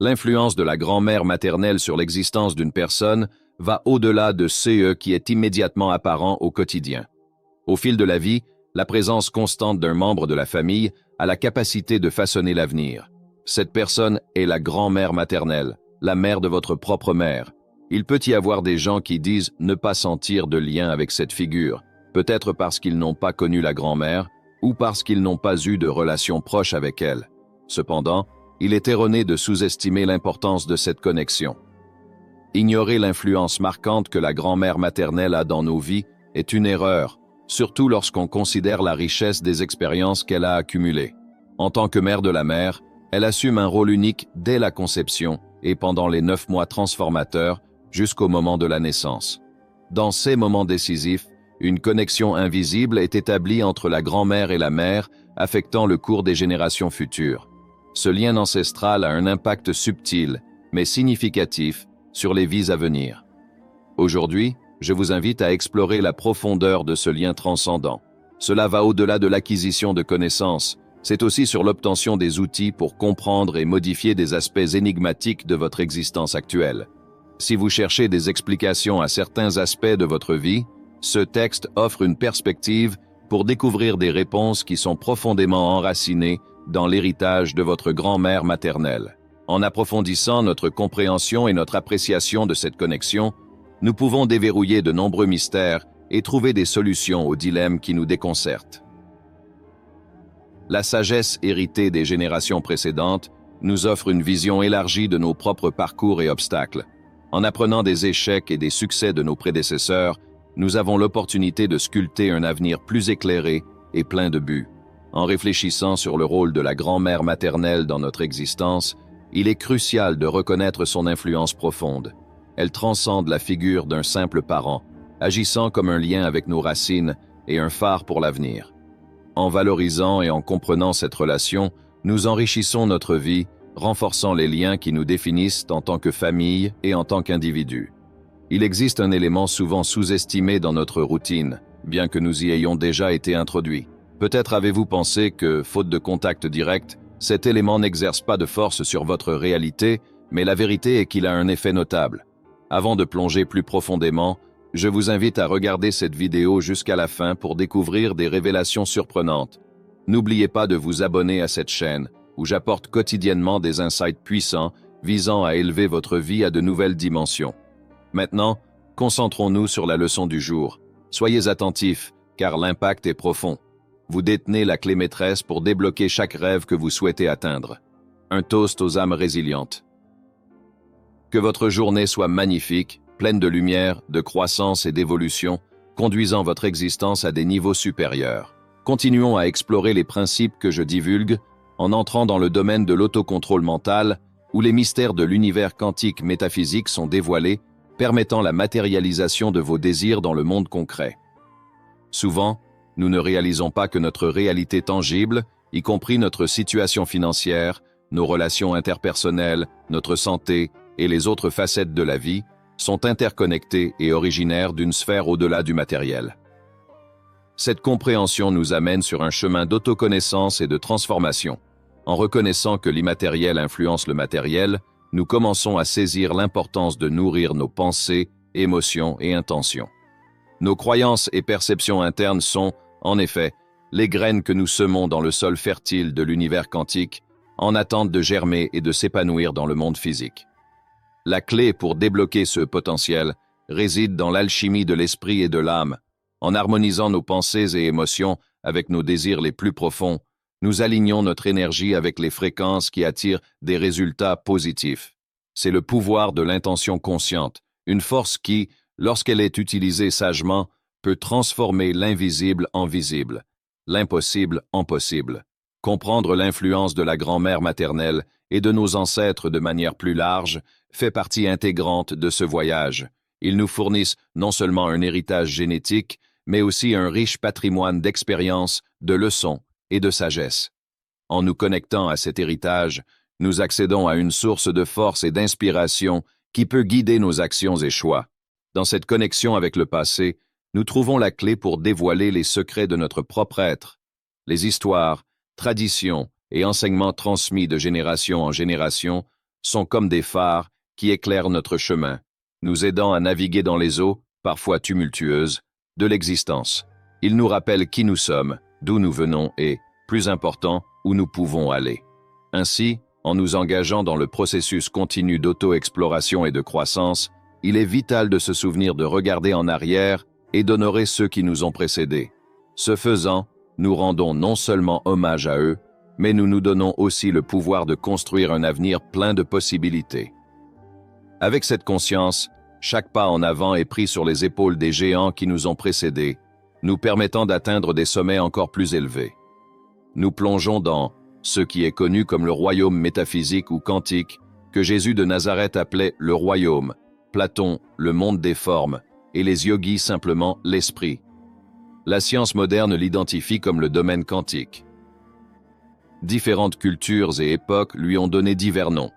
L'influence de la grand-mère maternelle sur l'existence d'une personne va au-delà de ce qui est immédiatement apparent au quotidien. Au fil de la vie, la présence constante d'un membre de la famille a la capacité de façonner l'avenir. Cette personne est la grand-mère maternelle, la mère de votre propre mère. Il peut y avoir des gens qui disent ne pas sentir de lien avec cette figure, peut-être parce qu'ils n'ont pas connu la grand-mère ou parce qu'ils n'ont pas eu de relation proche avec elle. Cependant, il est erroné de sous-estimer l'importance de cette connexion. Ignorer l'influence marquante que la grand-mère maternelle a dans nos vies est une erreur, surtout lorsqu'on considère la richesse des expériences qu'elle a accumulées. En tant que mère de la mère, elle assume un rôle unique dès la conception et pendant les 9 mois transformateurs jusqu'au moment de la naissance. Dans ces moments décisifs, une connexion invisible est établie entre la grand-mère et la mère, affectant le cours des générations futures. Ce lien ancestral a un impact subtil, mais significatif, sur les vies à venir. Aujourd'hui, je vous invite à explorer la profondeur de ce lien transcendant. Cela va au-delà de l'acquisition de connaissances, c'est aussi sur l'obtention des outils pour comprendre et modifier des aspects énigmatiques de votre existence actuelle. Si vous cherchez des explications à certains aspects de votre vie, ce texte offre une perspective pour découvrir des réponses qui sont profondément enracinées dans l'héritage de votre grand-mère maternelle. En approfondissant notre compréhension et notre appréciation de cette connexion, nous pouvons déverrouiller de nombreux mystères et trouver des solutions aux dilemmes qui nous déconcertent. La sagesse héritée des générations précédentes nous offre une vision élargie de nos propres parcours et obstacles. En apprenant des échecs et des succès de nos prédécesseurs, nous avons l'opportunité de sculpter un avenir plus éclairé et plein de buts. En réfléchissant sur le rôle de la grand-mère maternelle dans notre existence, il est crucial de reconnaître son influence profonde. Elle transcende la figure d'un simple parent, agissant comme un lien avec nos racines et un phare pour l'avenir. En valorisant et en comprenant cette relation, nous enrichissons notre vie, renforçant les liens qui nous définissent en tant que famille et en tant qu'individus. Il existe un élément souvent sous-estimé dans notre routine, bien que nous y ayons déjà été introduits. Peut-être avez-vous pensé que, faute de contact direct, cet élément n'exerce pas de force sur votre réalité, mais la vérité est qu'il a un effet notable. Avant de plonger plus profondément, je vous invite à regarder cette vidéo jusqu'à la fin pour découvrir des révélations surprenantes. N'oubliez pas de vous abonner à cette chaîne, où j'apporte quotidiennement des insights puissants visant à élever votre vie à de nouvelles dimensions. Maintenant, concentrons-nous sur la leçon du jour. Soyez attentifs, car l'impact est profond. Vous détenez la clé maîtresse pour débloquer chaque rêve que vous souhaitez atteindre. Un toast aux âmes résilientes. Que votre journée soit magnifique, pleine de lumière, de croissance et d'évolution, conduisant votre existence à des niveaux supérieurs. Continuons à explorer les principes que je divulgue en entrant dans le domaine de l'autocontrôle mental, où les mystères de l'univers quantique métaphysique sont dévoilés, permettant la matérialisation de vos désirs dans le monde concret. Souvent, nous ne réalisons pas que notre réalité tangible, y compris notre situation financière, nos relations interpersonnelles, notre santé et les autres facettes de la vie, sont interconnectées et originaires d'une sphère au-delà du matériel. Cette compréhension nous amène sur un chemin d'autoconnaissance et de transformation. En reconnaissant que l'immatériel influence le matériel, nous commençons à saisir l'importance de nourrir nos pensées, émotions et intentions. Nos croyances et perceptions internes sont, en effet, les graines que nous semons dans le sol fertile de l'univers quantique, en attente de germer et de s'épanouir dans le monde physique. La clé pour débloquer ce potentiel réside dans l'alchimie de l'esprit et de l'âme. En harmonisant nos pensées et émotions avec nos désirs les plus profonds, nous alignons notre énergie avec les fréquences qui attirent des résultats positifs. C'est le pouvoir de l'intention consciente, une force qui, lorsqu'elle est utilisée sagement, peut transformer l'invisible en visible, l'impossible en possible. Comprendre l'influence de la grand-mère maternelle et de nos ancêtres de manière plus large fait partie intégrante de ce voyage. Ils nous fournissent non seulement un héritage génétique, mais aussi un riche patrimoine d'expériences, de leçons et de sagesse. En nous connectant à cet héritage, nous accédons à une source de force et d'inspiration qui peut guider nos actions et choix. Dans cette connexion avec le passé, nous trouvons la clé pour dévoiler les secrets de notre propre être. Les histoires, traditions et enseignements transmis de génération en génération sont comme des phares qui éclairent notre chemin, nous aidant à naviguer dans les eaux, parfois tumultueuses, de l'existence. Ils nous rappellent qui nous sommes, d'où nous venons et, plus important, où nous pouvons aller. Ainsi, en nous engageant dans le processus continu d'auto-exploration et de croissance, il est vital de se souvenir de regarder en arrière et d'honorer ceux qui nous ont précédés. Ce faisant, nous rendons non seulement hommage à eux, mais nous nous donnons aussi le pouvoir de construire un avenir plein de possibilités. Avec cette conscience, chaque pas en avant est pris sur les épaules des géants qui nous ont précédés, nous permettant d'atteindre des sommets encore plus élevés. Nous plongeons dans ce qui est connu comme le royaume métaphysique ou quantique, que Jésus de Nazareth appelait le royaume, Platon le monde des formes, et les yogis simplement l'esprit. La science moderne l'identifie comme le domaine quantique. Différentes cultures et époques lui ont donné divers noms,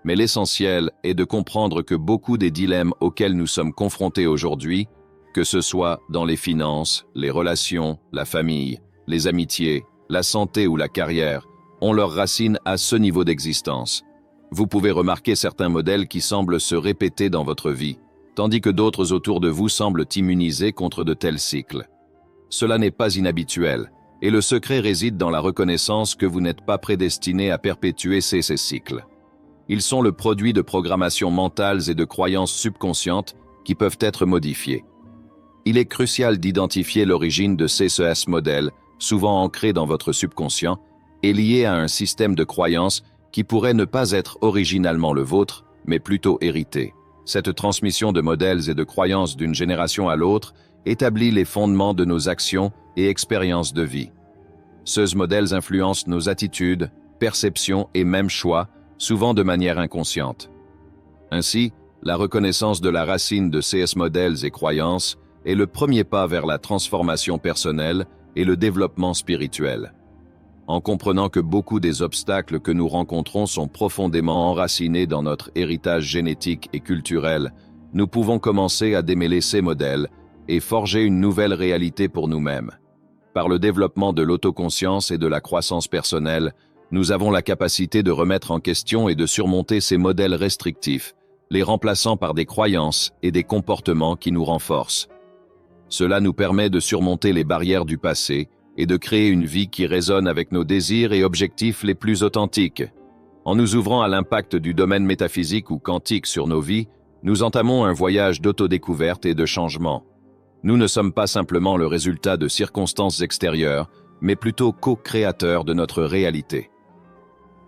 mais l'essentiel est de comprendre que beaucoup des dilemmes auxquels nous sommes confrontés aujourd'hui, que ce soit dans les finances, les relations, la famille, les amitiés, la santé ou la carrière, ont leurs racines à ce niveau d'existence. Vous pouvez remarquer certains modèles qui semblent se répéter dans votre vie, tandis que d'autres autour de vous semblent immunisés contre de tels cycles. Cela n'est pas inhabituel, et le secret réside dans la reconnaissance que vous n'êtes pas prédestiné à perpétuer ces cycles. Ils sont le produit de programmations mentales et de croyances subconscientes qui peuvent être modifiées. Il est crucial d'identifier l'origine de ces modèles, souvent ancrés dans votre subconscient, et liés à un système de croyances qui pourrait ne pas être originalement le vôtre, mais plutôt hérité. Cette transmission de modèles et de croyances d'une génération à l'autre établit les fondements de nos actions et expériences de vie. Ces modèles influencent nos attitudes, perceptions et même choix, souvent de manière inconsciente. Ainsi, la reconnaissance de la racine de ces modèles et croyances est le premier pas vers la transformation personnelle et le développement spirituel. En comprenant que beaucoup des obstacles que nous rencontrons sont profondément enracinés dans notre héritage génétique et culturel, nous pouvons commencer à démêler ces modèles et forger une nouvelle réalité pour nous-mêmes. Par le développement de l'autoconscience et de la croissance personnelle, nous avons la capacité de remettre en question et de surmonter ces modèles restrictifs, les remplaçant par des croyances et des comportements qui nous renforcent. Cela nous permet de surmonter les barrières du passé et de créer une vie qui résonne avec nos désirs et objectifs les plus authentiques. En nous ouvrant à l'impact du domaine métaphysique ou quantique sur nos vies, nous entamons un voyage d'autodécouverte et de changement. Nous ne sommes pas simplement le résultat de circonstances extérieures, mais plutôt co-créateurs de notre réalité.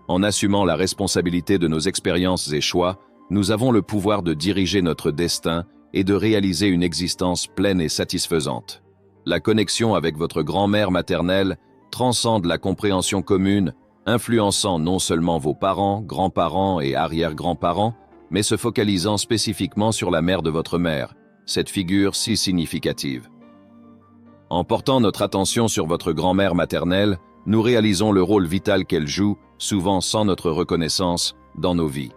En assumant la responsabilité de nos expériences et choix, nous avons le pouvoir de diriger notre destin et de réaliser une existence pleine et satisfaisante. La connexion avec votre grand-mère maternelle transcende la compréhension commune, influençant non seulement vos parents, grands-parents et arrière-grands-parents, mais se focalisant spécifiquement sur la mère de votre mère, cette figure si significative. En portant notre attention sur votre grand-mère maternelle, nous réalisons le rôle vital qu'elle joue, souvent sans notre reconnaissance, dans nos vies.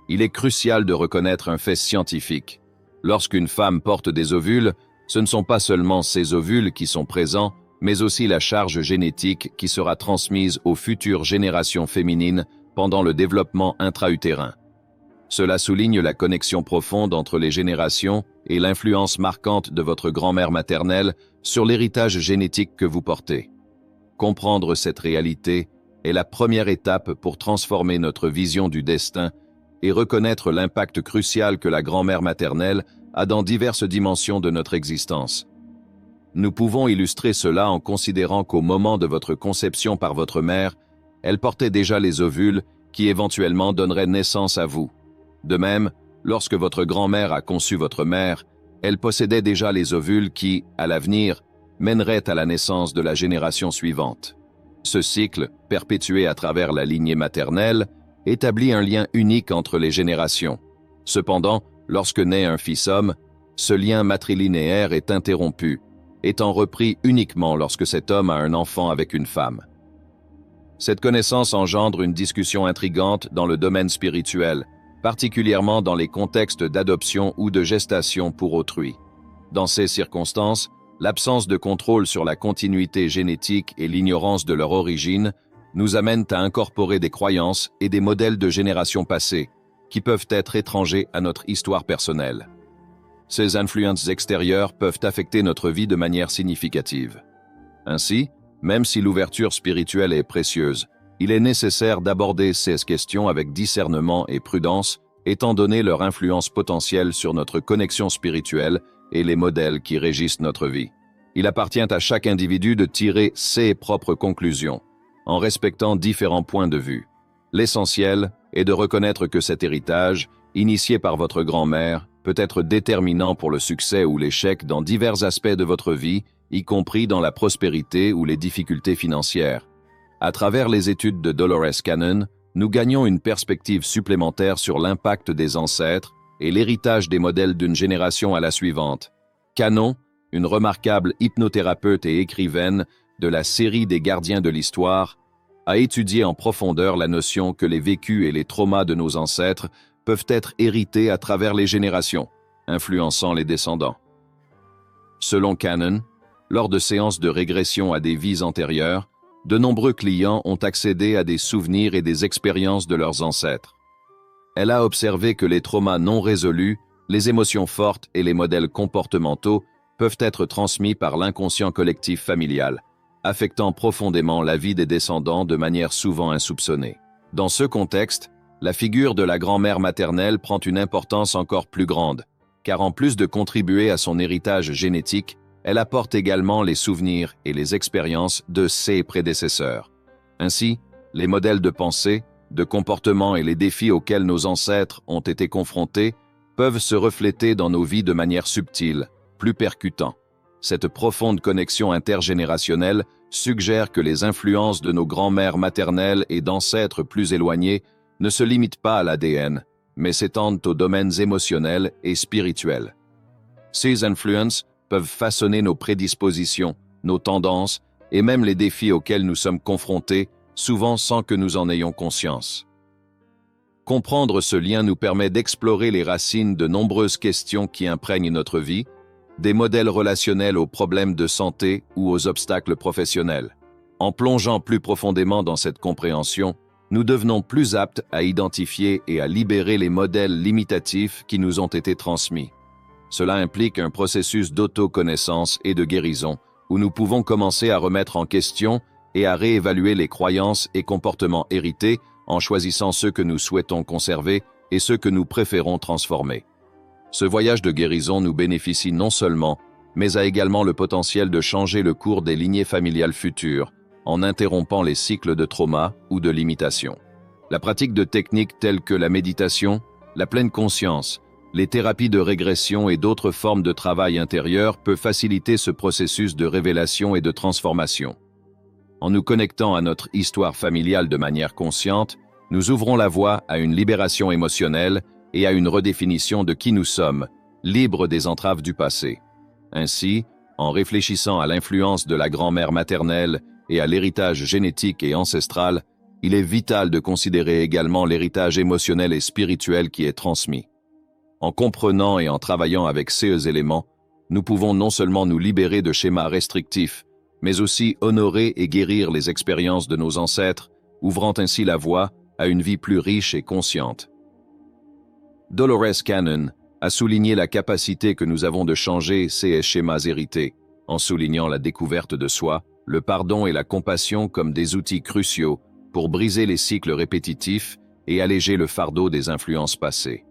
Il est crucial de reconnaître un fait scientifique. Lorsqu'une femme porte des ovules, ce ne sont pas seulement ces ovules qui sont présents, mais aussi la charge génétique qui sera transmise aux futures générations féminines pendant le développement intra-utérin. Cela souligne la connexion profonde entre les générations et l'influence marquante de votre grand-mère maternelle sur l'héritage génétique que vous portez. Comprendre cette réalité est la première étape pour transformer notre vision du destin et reconnaître l'impact crucial que la grand-mère maternelle a dans diverses dimensions de notre existence. Nous pouvons illustrer cela en considérant qu'au moment de votre conception par votre mère, elle portait déjà les ovules qui éventuellement donneraient naissance à vous. De même, lorsque votre grand-mère a conçu votre mère, elle possédait déjà les ovules qui, à l'avenir, mèneraient à la naissance de la génération suivante. Ce cycle, perpétué à travers la lignée maternelle, établit un lien unique entre les générations. Cependant, lorsque naît un fils-homme, ce lien matrilinéaire est interrompu, étant repris uniquement lorsque cet homme a un enfant avec une femme. Cette connaissance engendre une discussion intrigante dans le domaine spirituel, particulièrement dans les contextes d'adoption ou de gestation pour autrui. Dans ces circonstances, l'absence de contrôle sur la continuité génétique et l'ignorance de leur origine nous amènent à incorporer des croyances et des modèles de générations passées, qui peuvent être étrangers à notre histoire personnelle. Ces influences extérieures peuvent affecter notre vie de manière significative. Ainsi, même si l'ouverture spirituelle est précieuse, il est nécessaire d'aborder ces questions avec discernement et prudence, étant donné leur influence potentielle sur notre connexion spirituelle et les modèles qui régissent notre vie. Il appartient à chaque individu de tirer ses propres conclusions, en respectant différents points de vue. L'essentiel est de reconnaître que cet héritage, initié par votre grand-mère, peut être déterminant pour le succès ou l'échec dans divers aspects de votre vie, y compris dans la prospérité ou les difficultés financières. À travers les études de Dolores Cannon, nous gagnons une perspective supplémentaire sur l'impact des ancêtres et l'héritage des modèles d'une génération à la suivante. Cannon, une remarquable hypnothérapeute et écrivaine de la série des Gardiens de l'Histoire, a étudié en profondeur la notion que les vécus et les traumas de nos ancêtres peuvent être hérités à travers les générations, influençant les descendants. Selon Cannon, lors de séances de régression à des vies antérieures, de nombreux clients ont accédé à des souvenirs et des expériences de leurs ancêtres. Elle a observé que les traumas non résolus, les émotions fortes et les modèles comportementaux peuvent être transmis par l'inconscient collectif familial, affectant profondément la vie des descendants de manière souvent insoupçonnée. Dans ce contexte, la figure de la grand-mère maternelle prend une importance encore plus grande, car en plus de contribuer à son héritage génétique, elle apporte également les souvenirs et les expériences de ses prédécesseurs. Ainsi, les modèles de pensée, de comportement et les défis auxquels nos ancêtres ont été confrontés peuvent se refléter dans nos vies de manière subtile, plus percutant. Cette profonde connexion intergénérationnelle suggère que les influences de nos grands-mères maternelles et d'ancêtres plus éloignés ne se limitent pas à l'ADN, mais s'étendent aux domaines émotionnels et spirituels. Ces influences peuvent façonner nos prédispositions, nos tendances et même les défis auxquels nous sommes confrontés, souvent sans que nous en ayons conscience. Comprendre ce lien nous permet d'explorer les racines de nombreuses questions qui imprègnent notre vie, des modèles relationnels aux problèmes de santé ou aux obstacles professionnels. En plongeant plus profondément dans cette compréhension, nous devenons plus aptes à identifier et à libérer les modèles limitatifs qui nous ont été transmis. Cela implique un processus d'auto-connaissance et de guérison, où nous pouvons commencer à remettre en question et à réévaluer les croyances et comportements hérités en choisissant ceux que nous souhaitons conserver et ceux que nous préférons transformer. Ce voyage de guérison nous bénéficie non seulement, mais a également le potentiel de changer le cours des lignées familiales futures, en interrompant les cycles de trauma ou de limitation. La pratique de techniques telles que la méditation, la pleine conscience, les thérapies de régression et d'autres formes de travail intérieur peut faciliter ce processus de révélation et de transformation. En nous connectant à notre histoire familiale de manière consciente, nous ouvrons la voie à une libération émotionnelle et à une redéfinition de qui nous sommes, libres des entraves du passé. Ainsi, en réfléchissant à l'influence de la grand-mère maternelle et à l'héritage génétique et ancestral, il est vital de considérer également l'héritage émotionnel et spirituel qui est transmis. En comprenant et en travaillant avec ces éléments, nous pouvons non seulement nous libérer de schémas restrictifs, mais aussi honorer et guérir les expériences de nos ancêtres, ouvrant ainsi la voie à une vie plus riche et consciente. Dolores Cannon a souligné la capacité que nous avons de changer ces schémas hérités, en soulignant la découverte de soi, le pardon et la compassion comme des outils cruciaux pour briser les cycles répétitifs et alléger le fardeau des influences passées.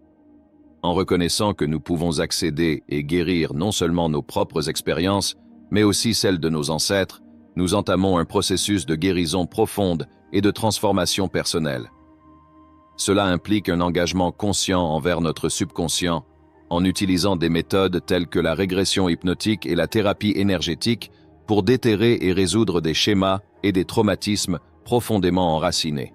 En reconnaissant que nous pouvons accéder et guérir non seulement nos propres expériences, mais aussi celles de nos ancêtres, nous entamons un processus de guérison profonde et de transformation personnelle. Cela implique un engagement conscient envers notre subconscient, en utilisant des méthodes telles que la régression hypnotique et la thérapie énergétique pour déterrer et résoudre des schémas et des traumatismes profondément enracinés.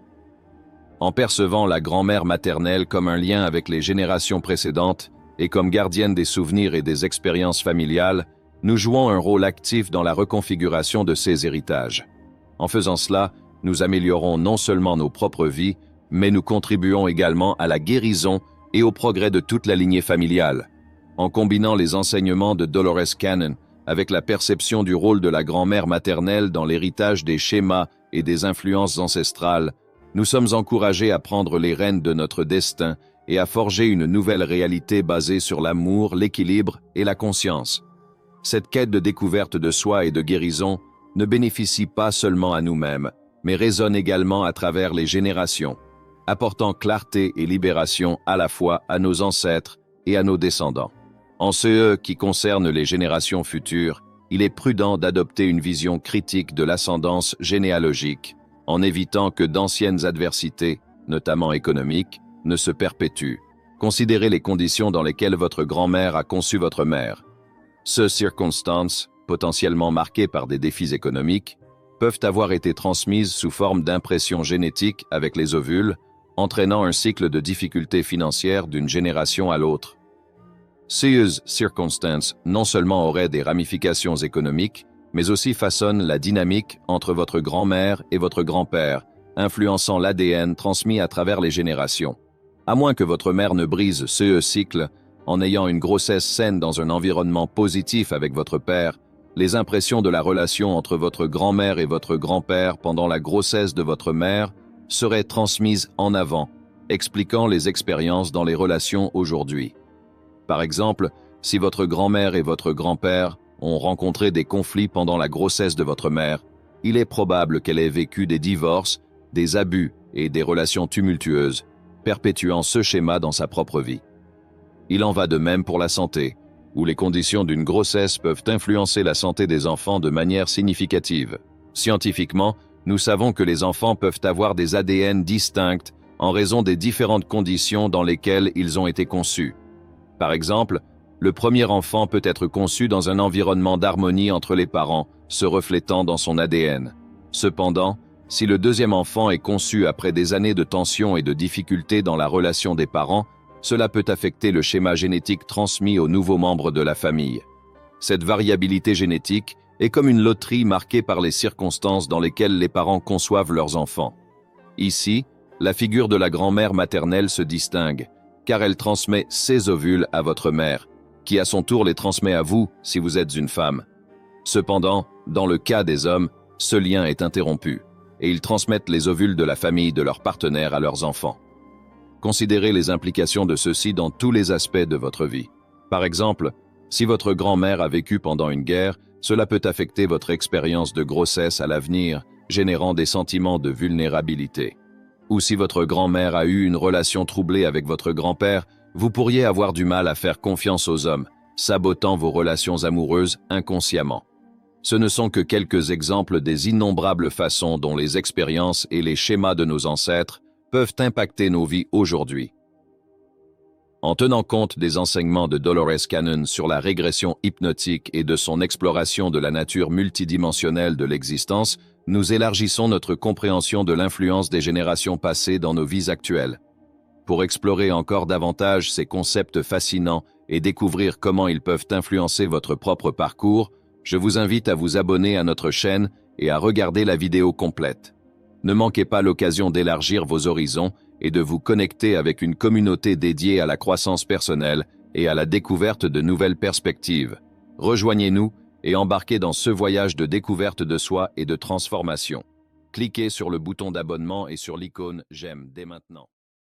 En percevant la grand-mère maternelle comme un lien avec les générations précédentes et comme gardienne des souvenirs et des expériences familiales, nous jouons un rôle actif dans la reconfiguration de ces héritages. En faisant cela, nous améliorons non seulement nos propres vies, mais nous contribuons également à la guérison et au progrès de toute la lignée familiale. En combinant les enseignements de Dolores Cannon avec la perception du rôle de la grand-mère maternelle dans l'héritage des schémas et des influences ancestrales, nous sommes encouragés à prendre les rênes de notre destin et à forger une nouvelle réalité basée sur l'amour, l'équilibre et la conscience. Cette quête de découverte de soi et de guérison ne bénéficie pas seulement à nous-mêmes, mais résonne également à travers les générations, apportant clarté et libération à la fois à nos ancêtres et à nos descendants. En ce qui concerne les générations futures, il est prudent d'adopter une vision critique de l'ascendance généalogique, en évitant que d'anciennes adversités, notamment économiques, ne se perpétuent. Considérez les conditions dans lesquelles votre grand-mère a conçu votre mère. Ces circonstances, potentiellement marquées par des défis économiques, peuvent avoir été transmises sous forme d'impressions génétiques avec les ovules, entraînant un cycle de difficultés financières d'une génération à l'autre. Ces circonstances non seulement auraient des ramifications économiques, mais aussi façonnent la dynamique entre votre grand-mère et votre grand-père, influençant l'ADN transmis à travers les générations. À moins que votre mère ne brise ce cycle en ayant une grossesse saine dans un environnement positif avec votre père, les impressions de la relation entre votre grand-mère et votre grand-père pendant la grossesse de votre mère seraient transmises en avant, expliquant les expériences dans les relations aujourd'hui. Par exemple, si votre grand-mère et votre grand-père ont rencontré des conflits pendant la grossesse de votre mère, il est probable qu'elle ait vécu des divorces, des abus et des relations tumultueuses, perpétuant ce schéma dans sa propre vie. Il en va de même pour la santé, où les conditions d'une grossesse peuvent influencer la santé des enfants de manière significative. Scientifiquement, nous savons que les enfants peuvent avoir des ADN distincts en raison des différentes conditions dans lesquelles ils ont été conçus. Par exemple, le premier enfant peut être conçu dans un environnement d'harmonie entre les parents, se reflétant dans son ADN. Cependant, si le deuxième enfant est conçu après des années de tension et de difficultés dans la relation des parents, cela peut affecter le schéma génétique transmis aux nouveaux membres de la famille. Cette variabilité génétique est comme une loterie marquée par les circonstances dans lesquelles les parents conçoivent leurs enfants. Ici, la figure de la grand-mère maternelle se distingue, car elle transmet ses ovules à votre mère, qui à son tour les transmet à vous si vous êtes une femme. Cependant, dans le cas des hommes, ce lien est interrompu, et ils transmettent les ovules de la famille de leur partenaire à leurs enfants. Considérez les implications de ceci dans tous les aspects de votre vie. Par exemple, si votre grand-mère a vécu pendant une guerre, cela peut affecter votre expérience de grossesse à l'avenir, générant des sentiments de vulnérabilité. Ou si votre grand-mère a eu une relation troublée avec votre grand-père, vous pourriez avoir du mal à faire confiance aux hommes, sabotant vos relations amoureuses inconsciemment. Ce ne sont que quelques exemples des innombrables façons dont les expériences et les schémas de nos ancêtres peuvent impacter nos vies aujourd'hui. En tenant compte des enseignements de Dolores Cannon sur la régression hypnotique et de son exploration de la nature multidimensionnelle de l'existence, nous élargissons notre compréhension de l'influence des générations passées dans nos vies actuelles. Pour explorer encore davantage ces concepts fascinants et découvrir comment ils peuvent influencer votre propre parcours, je vous invite à vous abonner à notre chaîne et à regarder la vidéo complète. Ne manquez pas l'occasion d'élargir vos horizons et de vous connecter avec une communauté dédiée à la croissance personnelle et à la découverte de nouvelles perspectives. Rejoignez-nous et embarquez dans ce voyage de découverte de soi et de transformation. Cliquez sur le bouton d'abonnement et sur l'icône « J'aime » dès maintenant.